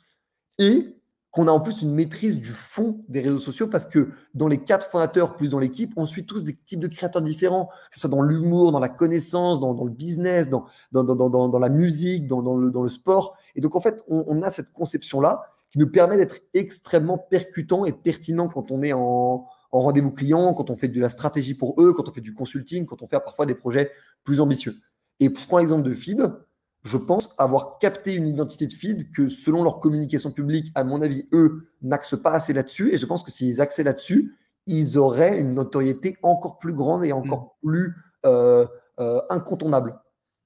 Et qu'on a en plus une maîtrise du fond des réseaux sociaux parce que dans les 4 fondateurs plus dans l'équipe, on suit tous des types de créateurs différents, que ce soit dans l'humour, dans la connaissance, dans le business, dans la musique, dans le sport. Et donc, en fait, on a cette conception-là qui nous permet d'être extrêmement percutant et pertinent quand on est en rendez-vous client, quand on fait de la stratégie pour eux, quand on fait du consulting, quand on fait parfois des projets plus ambitieux. Et je prends l'exemple de Feed. Je pense avoir capté une identité de feed que, selon leur communication publique, à mon avis, eux n'axent pas assez là-dessus. Et je pense que s'ils axaient là-dessus, ils auraient une notoriété encore plus grande et encore plus incontournable.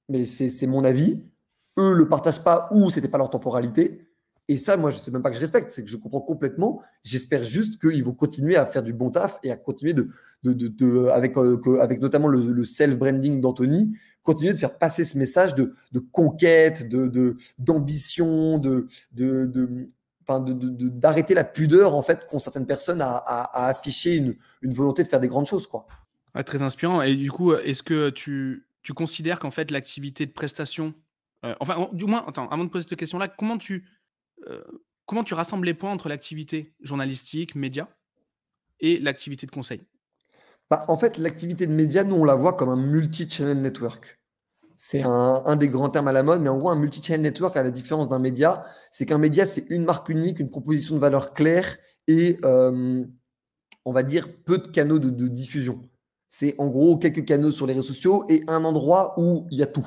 Mais c'est mon avis. Eux ne le partagent pas ou c'était pas leur temporalité. Et ça, moi, je ne sais même pas que je respecte, c'est que je comprends complètement. J'espère juste qu'ils vont continuer à faire du bon taf et à continuer avec notamment le self-branding d'Anthony, continuer de faire passer ce message de conquête, d'ambition, d'arrêter la pudeur en fait qu'ont certaines personnes à afficher une volonté de faire des grandes choses, quoi. Ouais, très inspirant. Et du coup, est-ce que tu considères qu'en fait l'activité de prestation, du moins, attends, avant de poser cette question-là, euh, comment tu rassembles les points entre l'activité journalistique, média, et l'activité de conseil? Bah, en fait, l'activité de média, nous, on la voit comme un multi-channel network. C'est un des grands termes à la mode, mais en gros, un multi-channel network, à la différence d'un média, c'est qu'un média, c'est une marque unique, une proposition de valeur claire et, on va dire, peu de canaux de diffusion. C'est en gros quelques canaux sur les réseaux sociaux et un endroit où il y a tout.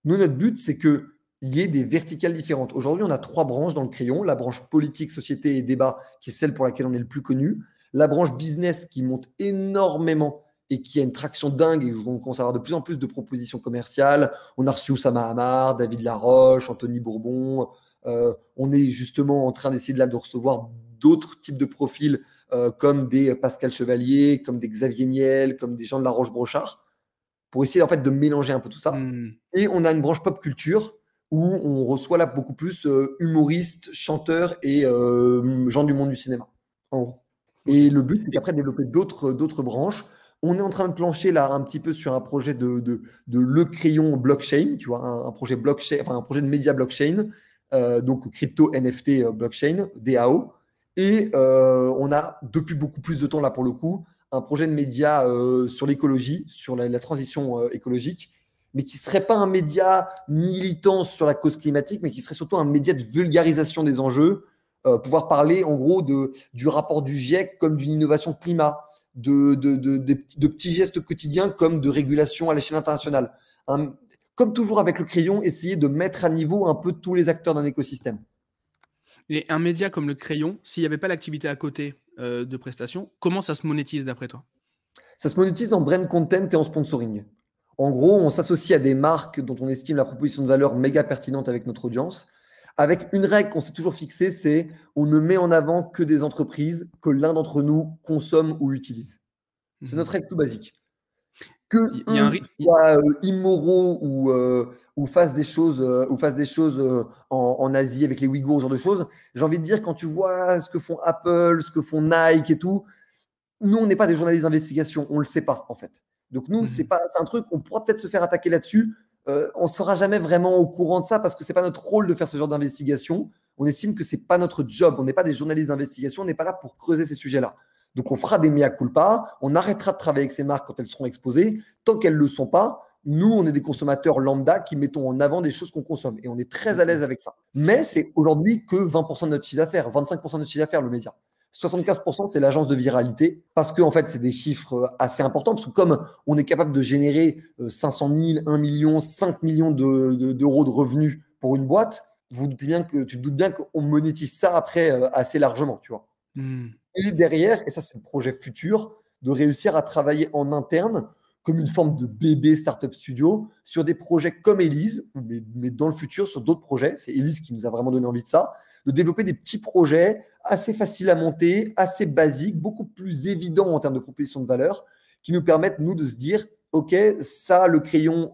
Nous, notre but, c'est qu'il y ait des verticales différentes. Aujourd'hui, on a 3 branches dans le crayon. La branche politique, société et débat, qui est celle pour laquelle on est le plus connu. La branche business, qui monte énormément et qui a une traction dingue et où on commence à avoir de plus en plus de propositions commerciales. On a reçu Oussama Hamar, David Laroche, Anthony Bourbon. On est justement en train d'essayer de recevoir d'autres types de profils comme des Pascal Chevalier, comme des Xavier Niel, comme des gens de La Roche-Brochard, pour essayer en fait de mélanger un peu tout ça. Et on a une branche pop culture où on reçoit là beaucoup plus humoristes, chanteurs et gens du monde du cinéma, en gros. Et le but, c'est qu'après développer d'autres branches. On est en train de plancher là un petit peu sur un projet de Le Crayon blockchain, tu vois, un projet blockchain, enfin un projet de média blockchain, donc crypto NFT blockchain, DAO. Et on a depuis beaucoup plus de temps là pour le coup un projet de média sur l'écologie, sur la transition écologique, mais qui ne serait pas un média militant sur la cause climatique, mais qui serait surtout un média de vulgarisation des enjeux, pouvoir parler en gros du rapport du GIEC comme d'une innovation climat, de petits gestes quotidiens comme de régulation à l'échelle internationale. Comme toujours avec le crayon, essayer de mettre à niveau un peu tous les acteurs d'un écosystème. Et un média comme le crayon, s'il n'y avait pas l'activité à côté de prestations, comment ça se monétise d'après toi? Ça se monétise en brand content et en sponsoring. En gros, on s'associe à des marques dont on estime la proposition de valeur méga pertinente avec notre audience, avec une règle qu'on s'est toujours fixée, c'est on ne met en avant que des entreprises que l'un d'entre nous consomme ou utilise. C'est notre règle tout basique. Que Il y a un eux soient immoraux ou fassent des choses, en Asie avec les Ouïghours, ce genre de choses, j'ai envie de dire, quand tu vois ce que font Apple, ce que font Nike et tout, nous, on n'est pas des journalistes d'investigation, on ne le sait pas en fait. Donc nous, c'est un truc, on pourra peut-être se faire attaquer là-dessus. On ne sera jamais vraiment au courant de ça parce que ce n'est pas notre rôle de faire ce genre d'investigation. On estime que ce n'est pas notre job. On n'est pas des journalistes d'investigation, on n'est pas là pour creuser ces sujets-là. Donc on fera des mea culpa, on arrêtera de travailler avec ces marques quand elles seront exposées. Tant qu'elles ne le sont pas, nous, on est des consommateurs lambda qui mettons en avant des choses qu'on consomme. Et on est très à l'aise avec ça. Mais c'est aujourd'hui que 20% de notre chiffre d'affaires, 25% de notre chiffre d'affaires, le média. 75%, c'est l'agence de viralité parce que en fait, c'est des chiffres assez importants. Parce que comme on est capable de générer 500 000, 1 million, 5 millions d'euros de revenus pour une boîte, tu te doutes bien qu'on monétise ça après assez largement, tu vois. Et derrière, et ça c'est le projet futur, de réussir à travailler en interne comme une forme de bébé startup studio sur des projets comme Elise, mais dans le futur sur d'autres projets. C'est Elise qui nous a vraiment donné envie de ça, de développer des petits projets assez faciles à monter, assez basiques, beaucoup plus évidents en termes de proposition de valeur, qui nous permettent, nous, de se dire, OK, ça, le crayon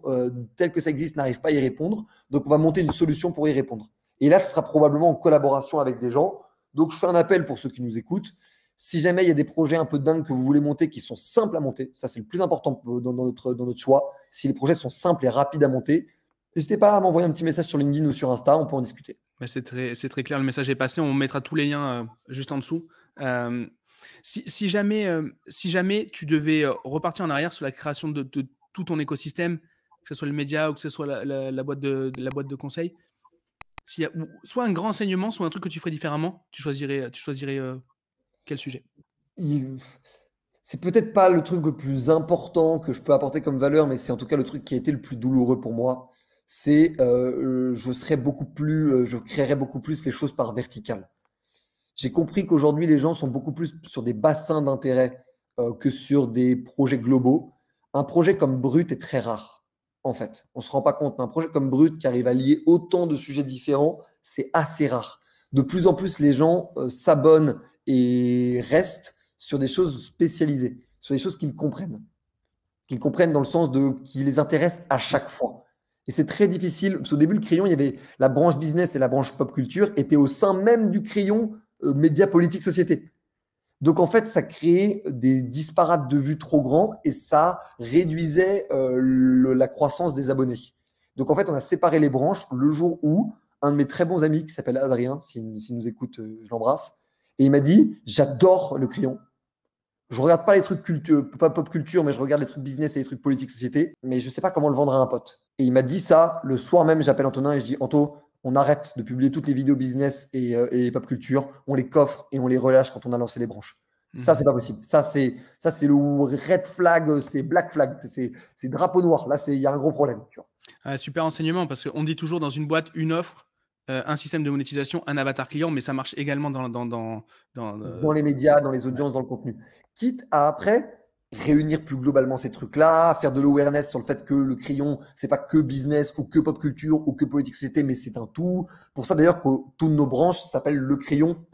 tel que ça existe n'arrive pas à y répondre, donc on va monter une solution pour y répondre. Et là, ce sera probablement en collaboration avec des gens. Donc, je fais un appel pour ceux qui nous écoutent. Si jamais il y a des projets un peu dingues que vous voulez monter qui sont simples à monter, ça c'est le plus important dans notre choix. Si les projets sont simples et rapides à monter, n'hésitez pas à m'envoyer un petit message sur LinkedIn ou sur Insta, on peut en discuter. C'est très clair, le message est passé. On mettra tous les liens juste en dessous. Si jamais tu devais repartir en arrière sur la création de tout ton écosystème, que ce soit le média ou que ce soit la boîte de conseil, s'il y a soit un grand enseignement, soit un truc que tu ferais différemment, tu choisirais quel sujet? C'est peut-être pas le truc le plus important que je peux apporter comme valeur, mais c'est en tout cas le truc qui a été le plus douloureux pour moi. C'est je créerais beaucoup plus les choses par verticale. J'ai compris qu'aujourd'hui, les gens sont beaucoup plus sur des bassins d'intérêt que sur des projets globaux. Un projet comme Brut est très rare, en fait. On ne se rend pas compte, mais un projet comme Brut qui arrive à lier autant de sujets différents, c'est assez rare. De plus en plus, les gens s'abonnent et restent sur des choses spécialisées, sur des choses qu'ils comprennent dans le sens qui les intéressent à chaque fois. Et c'est très difficile, parce qu'au début, le crayon, il y avait la branche business et la branche pop culture étaient au sein même du crayon média politique société. Donc en fait, ça créait des disparates de vues trop grands et ça réduisait la croissance des abonnés. Donc en fait, on a séparé les branches le jour où un de mes très bons amis qui s'appelle Adrien, s'il nous écoute, je l'embrasse, et il m'a dit, j'adore le crayon. Je regarde pas les trucs pas pop culture, mais je regarde les trucs business et les trucs politique société, mais je sais pas comment le vendre à un pote. Et il m'a dit ça le soir même. J'appelle Antonin et je dis, Anto, on arrête de publier toutes les vidéos business et pop culture. On les coffre et on les relâche quand on a lancé les branches. Ça, Mhm. c'est pas possible. Ça, c'est le red flag, c'est black flag, c'est drapeau noir. Là, il y a un gros problème. Tu vois. Super enseignement, parce qu'on dit toujours dans une boîte, une offre, un système de monétisation, un avatar client, mais ça marche également Dans les médias, dans les ouais. audiences, dans le contenu. Quitte à après réunir plus globalement ces trucs-là, faire de l'awareness sur le fait que le crayon, c'est pas que business ou que pop culture ou que politique société, mais c'est un tout. Pour ça d'ailleurs que toutes nos branches s'appellent le crayon.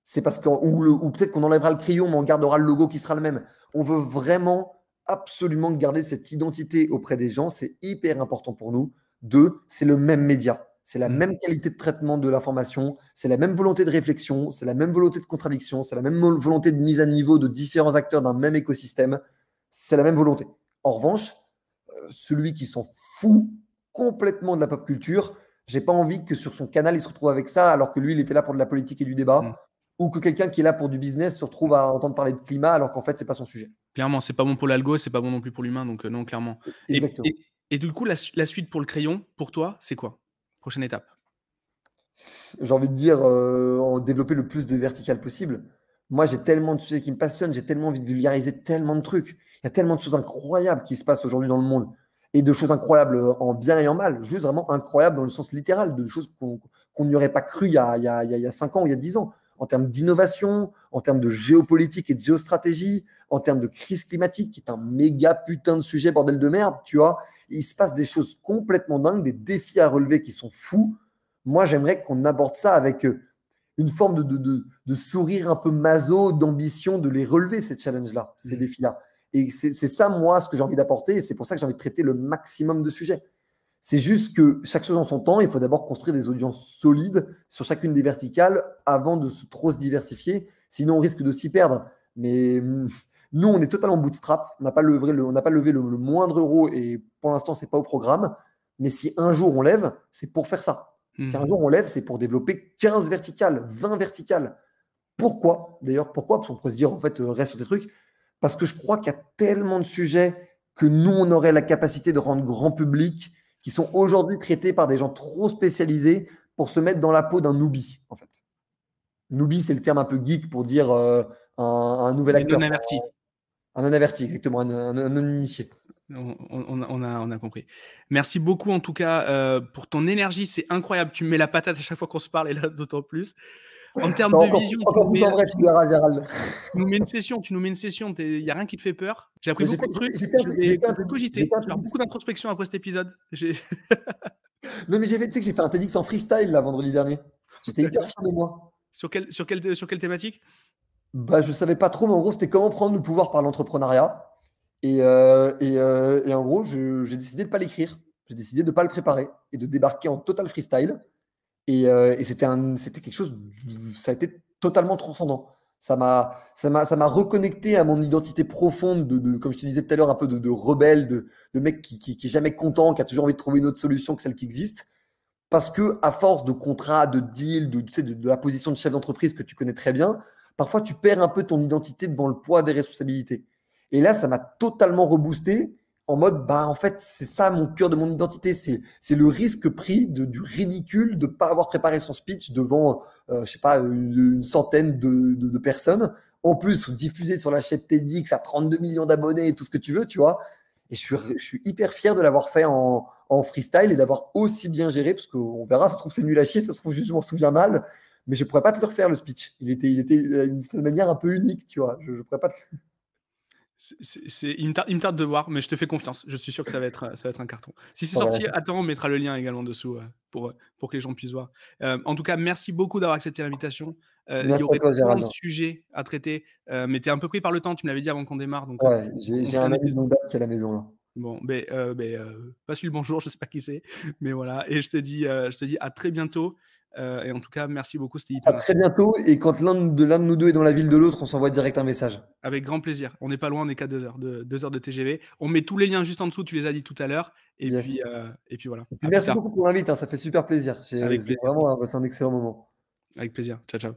C'est parce que ou peut-être qu'on enlèvera le crayon, mais on gardera le logo qui sera le même. On veut vraiment absolument garder cette identité auprès des gens. C'est hyper important pour nous. Deux, c'est le même média. C'est la Mm. même qualité de traitement de l'information, c'est la même volonté de réflexion, c'est la même volonté de contradiction, c'est la même volonté de mise à niveau de différents acteurs d'un même écosystème. C'est la même volonté. En revanche, celui qui s'en fout complètement de la pop culture, j'ai pas envie que sur son canal, il se retrouve avec ça, alors que lui, il était là pour de la politique et du Mm. débat, ou que quelqu'un qui est là pour du business se retrouve à entendre parler de climat, alors qu'en fait, c'est pas son sujet. Clairement, c'est pas bon pour l'algo, c'est pas bon non plus pour l'humain, donc non, clairement. Et, Exactement. et, et du coup, la suite pour le crayon, pour toi, c'est quoi? Prochaine étape. J'ai envie de dire, en développer le plus de vertical possible. Moi, j'ai tellement de sujets qui me passionnent, j'ai tellement envie de vulgariser tellement de trucs. Il y a tellement de choses incroyables qui se passent aujourd'hui dans le monde. Et de choses incroyables en bien et en mal. Juste vraiment incroyables dans le sens littéral, de choses qu'on n'y aurait pas cru il y a 5 ans ou il y a 10 ans. En termes d'innovation, en termes de géopolitique et de géostratégie, en termes de crise climatique, qui est un méga putain de sujet, bordel de merde, tu vois. Il se passe des choses complètement dingues, des défis à relever qui sont fous. Moi, j'aimerais qu'on aborde ça avec une forme de sourire un peu maso, d'ambition de les relever, ces challenges-là, ces Mm. défis-là. Et c'est ça, moi, ce que j'ai envie d'apporter. Et c'est pour ça que j'ai envie de traiter le maximum de sujets. C'est juste que chaque chose en son temps, il faut d'abord construire des audiences solides sur chacune des verticales avant de trop se diversifier. Sinon, on risque de s'y perdre. Mais nous, on est totalement bootstrap. On n'a pas levé le moindre euro et pour l'instant, c'est pas au programme. Mais si un jour on lève, c'est pour faire ça. Si un Mm. jour on lève, c'est pour développer 15 verticales, 20 verticales. Pourquoi? D'ailleurs, pourquoi? Parce qu'on pourrait se dire, en fait, reste sur tes trucs. Parce que je crois qu'il y a tellement de sujets que nous, on aurait la capacité de rendre grand public, qui sont aujourd'hui traités par des gens trop spécialisés pour se mettre dans la peau d'un newbie, en fait. Newbie, c'est le terme un peu geek pour dire un nouvel Les acteur, non-avertis. un non-averti, exactement, un non-initié. On a compris. Merci beaucoup en tout cas pour ton énergie, c'est incroyable. Tu me mets la patate à chaque fois qu'on se parle et là d'autant plus. En termes Non, de vision, encore plus en vrai, tu verras, Gérald. tu nous mets une session, tu nous mets une session. Il n'y a rien qui te fait peur. J'ai appris Mais beaucoup de trucs. j'ai Je vais, fait un je vais j'ai cogiter. fait un Je vais faire TEDx. beaucoup d'introspection après cet épisode. Non, mais tu sais que j'ai fait un TEDx en freestyle là vendredi dernier. J'étais hyper D'accord. fier de moi. Sur quelle thématique? Bah, je savais pas trop, mais en gros, c'était comment prendre le pouvoir par l'entrepreneuriat. Et en gros, j'ai décidé de pas l'écrire. J'ai décidé de pas le préparer et de débarquer en total freestyle. Et c'était quelque chose, ça a été totalement transcendant. Ça m'a reconnecté à mon identité profonde comme je te disais tout à l'heure, un peu de rebelle, de mec qui est jamais content, qui a toujours envie de trouver une autre solution que celle qui existe. Parce que à force de contrats, de deals, tu sais, de la position de chef d'entreprise que tu connais très bien, parfois tu perds un peu ton identité devant le poids des responsabilités. Et là, ça m'a totalement reboosté en mode, bah en fait, c'est ça mon cœur de mon identité, c'est le risque pris du ridicule de ne pas avoir préparé son speech devant, je sais pas, une centaine de personnes. En plus, diffusé sur la chaîne TEDx à 32 millions d'abonnés et tout ce que tu veux, tu vois. Et je suis hyper fier de l'avoir fait en freestyle et d'avoir aussi bien géré, parce qu'on verra, ça se trouve c'est nul à chier, ça se trouve juste je m'en souviens mal, mais je pourrais pas te le refaire le speech. Il était d'une certaine manière un peu unique, tu vois. Je pourrais pas te... Il me tarde de voir, mais je te fais confiance. Je suis sûr que ça va être un carton. Si c'est sorti, attends, on mettra le lien également dessous pour que les gens puissent voir. En tout cas, merci beaucoup d'avoir accepté l'invitation. Il y Merci à aurait toi, plein de Gérald. sujets à traiter, mais tu es un peu pris par le temps, tu me l'avais dit avant qu'on démarre, donc Ouais, on j'ai fait un un ami de épisode. longue date qui est à la maison là. Bon, passe lui le bonjour, je sais pas qui c'est, mais voilà. Et je te dis à très bientôt. Et en tout cas, merci beaucoup, c'était À hyper très inspirant. bientôt, et quand l'un de nous deux est dans la ville de l'autre, on s'envoie direct un message. Avec grand plaisir. On n'est pas loin, on est qu'à 2 heures de TGV. On met tous les liens juste en dessous, tu les as dit tout à l'heure. Et Yes. puis, et puis voilà. Et puis À plus merci tard. beaucoup pour l'invite, hein, ça fait super plaisir. Avec C'est plaisir. vraiment c'est un excellent moment. Avec plaisir. Ciao, ciao.